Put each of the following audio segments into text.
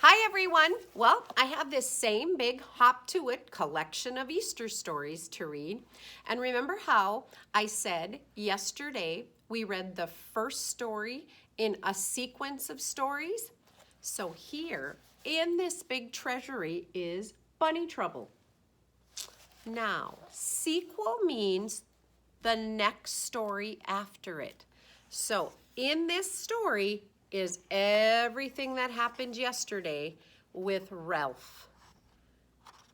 Hi everyone. Well, I have this same big Hop to It collection of Easter stories to read. And remember how I said yesterday we read the first story in a sequence of stories? So here in this big treasury is Bunny Trouble. Now, sequel means the next story after it. So in this story is everything that happened yesterday with Ralph.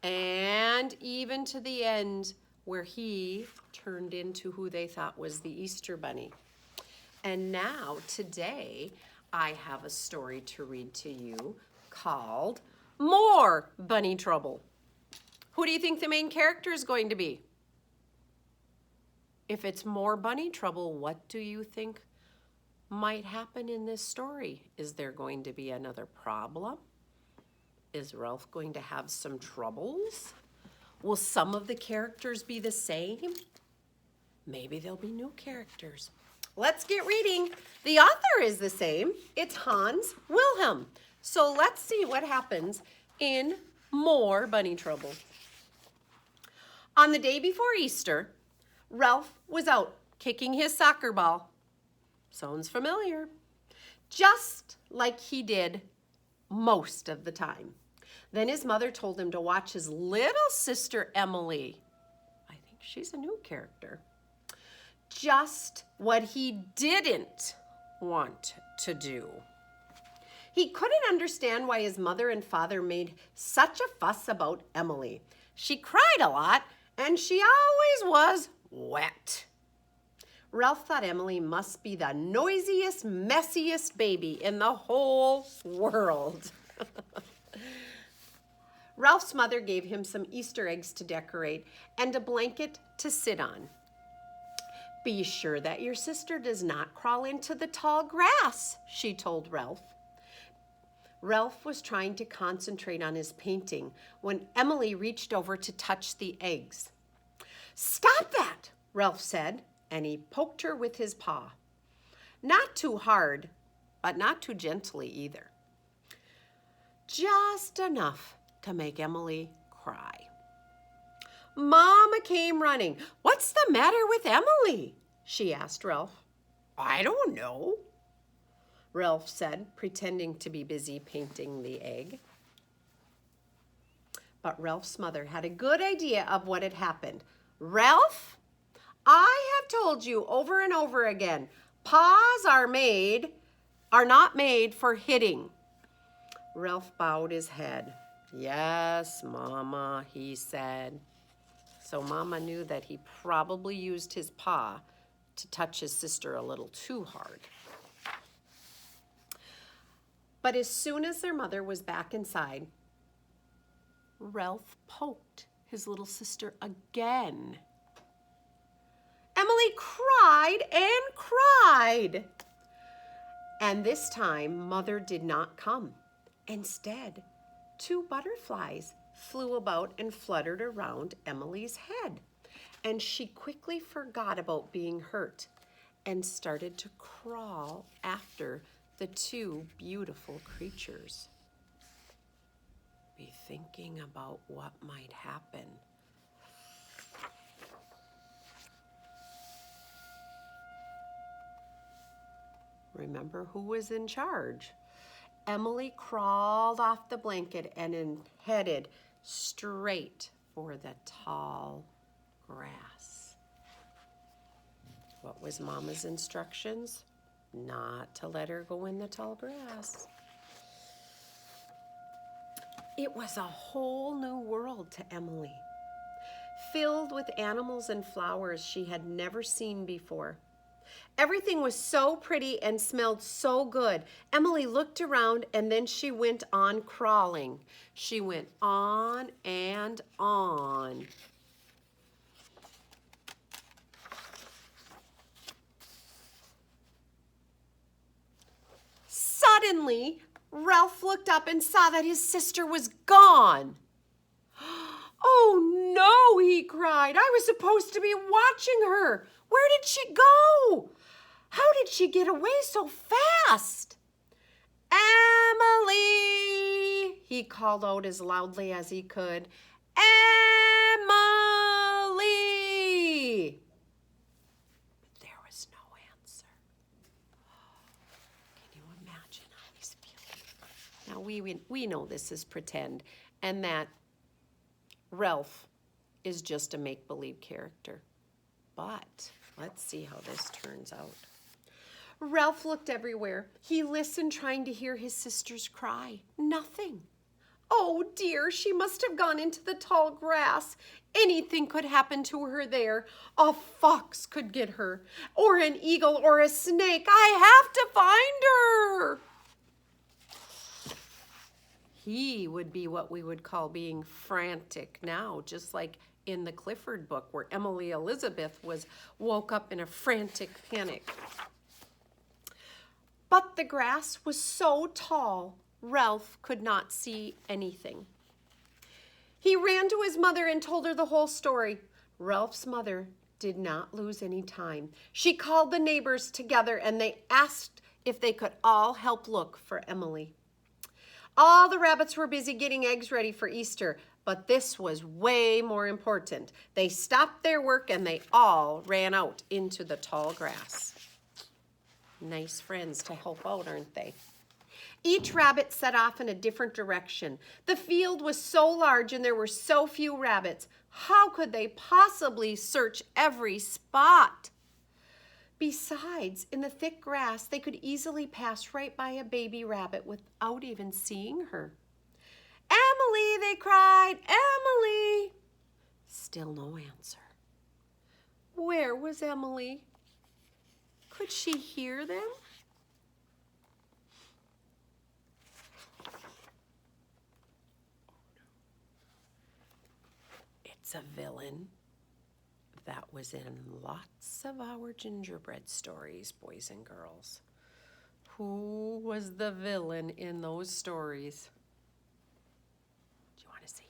And even to the end where he turned into who they thought was the Easter Bunny. And now today I have a story to read to you called More Bunny Trouble. Who do you think the main character is going to be? If it's more bunny trouble, what do you think might happen in this story? Is there going to be another problem? Is Ralph going to have some troubles? Will some of the characters be the same? Maybe there'll be new characters. Let's get reading. The author is the same. It's Hans Wilhelm. So let's see what happens in More Bunny Trouble. On the day before Easter, Ralph was out kicking his soccer ball. Sounds familiar. Just like he did most of the time. Then his mother told him to watch his little sister Emily. I think she's a new character. Just what he didn't want to do. He couldn't understand why his mother and father made such a fuss about Emily. She cried a lot, and she always was wet. Ralph thought Emily must be the noisiest, messiest baby in the whole world. Ralph's mother gave him some Easter eggs to decorate and a blanket to sit on. Be sure that your sister does not crawl into the tall grass, she told Ralph. Ralph was trying to concentrate on his painting when Emily reached over to touch the eggs. Stop that, Ralph said, and he poked her with his paw. Not too hard, but not too gently either. Just enough to make Emily cry. Mama came running. What's the matter with Emily? She asked Ralph. I don't know, Ralph said, pretending to be busy painting the egg. But Ralph's mother had a good idea of what had happened. Ralph, I have told you over and over again, paws are not made for hitting. Ralph bowed his head. Yes, Mama, he said. So Mama knew that he probably used his paw to touch his sister a little too hard. But as soon as their mother was back inside, Ralph poked his little sister again. Emily cried and cried. And this time, Mother did not come. Instead, 2 butterflies flew about and fluttered around Emily's head. And she quickly forgot about being hurt and started to crawl after the 2 beautiful creatures. Be thinking about what might happen. Remember who was in charge. Emily crawled off the blanket and headed straight for the tall grass. What was Mama's instructions? Not to let her go in the tall grass. It was a whole new world to Emily, filled with animals and flowers she had never seen before. Everything was so pretty and smelled so good. Emily looked around and then she went on crawling. She went on and on. Suddenly, Ralph looked up and saw that his sister was gone. Oh no, he cried. I was supposed to be watching her. Where did she go? How did she get away so fast? Emily! He called out as loudly as he could, "Emily!" There was no answer. Can you imagine how he's feeling? Now, we know this is pretend, and that Ralph is just a make-believe character. But let's see how this turns out. Ralph looked everywhere. He listened, trying to hear his sisters cry. Nothing. Oh dear, she must have gone into the tall grass. Anything could happen to her there. A fox could get her, or an eagle, or a snake. I have to find her. He would be what we would call being frantic now, just like in the Clifford book where Emily Elizabeth woke up in a frantic panic. But the grass was so tall, Ralph could not see anything. He ran to his mother and told her the whole story. Ralph's mother did not lose any time. She called the neighbors together and they asked if they could all help look for Emily. All the rabbits were busy getting eggs ready for Easter, but this was way more important. They stopped their work and they all ran out into the tall grass. Nice friends to help out, aren't they? Each rabbit set off in a different direction. The field was so large and there were so few rabbits. How could they possibly search every spot? Besides, in the thick grass, they could easily pass right by a baby rabbit without even seeing her. "Emily!" they cried. "Emily!" Still no answer. Where was Emily? Could she hear them? It's a villain that was in lots of our gingerbread stories, boys and girls. Who was the villain in those stories? Do you want to see?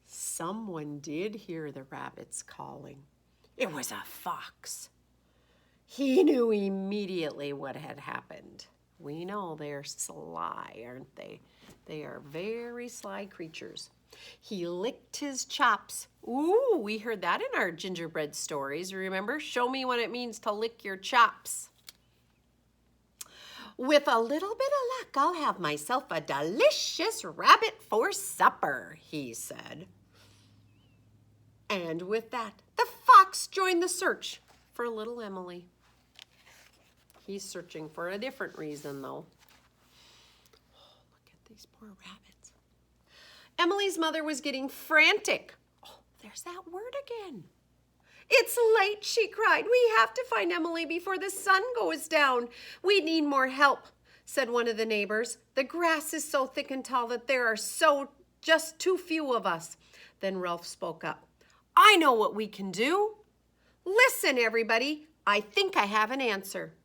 Someone did hear the rabbits calling. It was a fox. He knew immediately what had happened. We know they're sly, aren't they? They are very sly creatures. He licked his chops. Ooh, we heard that in our gingerbread stories. Remember? Show me what it means to lick your chops. With a little bit of luck, I'll have myself a delicious rabbit for supper, he said. And with that, the fox joined the search for little Emily. He's searching for a different reason, though. Oh, look at these poor rabbits. Emily's mother was getting frantic. Oh, there's that word again. "It's late," she cried. "We have to find Emily before the sun goes down. We need more help," said one of the neighbors. "The grass is so thick and tall that there are just too few of us." Then Ralph spoke up. "I know what we can do. Listen, everybody. I think I have an answer."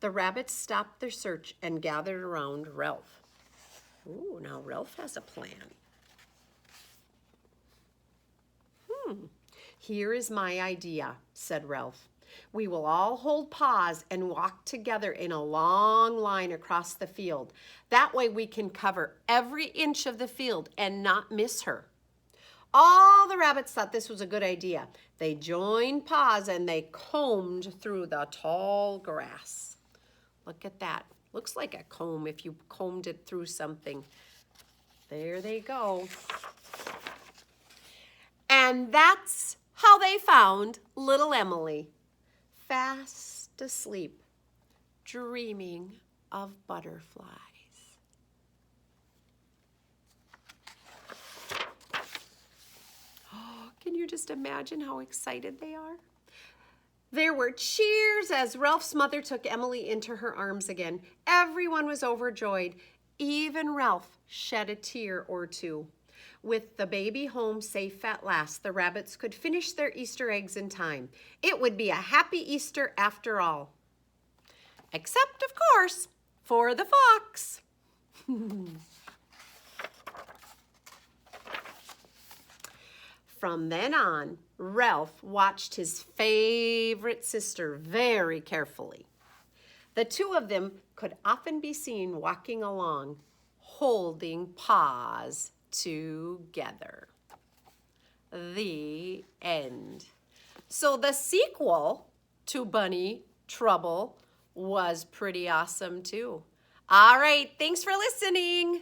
The rabbits stopped their search and gathered around Ralph. Ooh, now Ralph has a plan. "Here is my idea," said Ralph. "We will all hold paws and walk together in a long line across the field. That way we can cover every inch of the field and not miss her." All the rabbits thought this was a good idea. They joined paws and they combed through the tall grass. Look at that. Looks like a comb if you combed it through something. There they go. And that's how they found little Emily, fast asleep, dreaming of butterflies. Oh, can you just imagine how excited they are? There were cheers as Ralph's mother took Emily into her arms again. Everyone was overjoyed. Even Ralph shed a tear or two. With the baby home safe at last, the rabbits could finish their Easter eggs in time. It would be a happy Easter after all. Except, of course, for the fox. From then on, Ralph watched his favorite sister very carefully. The two of them could often be seen walking along, holding paws together. The end. So the sequel to Bunny Trouble was pretty awesome too. All right, thanks for listening.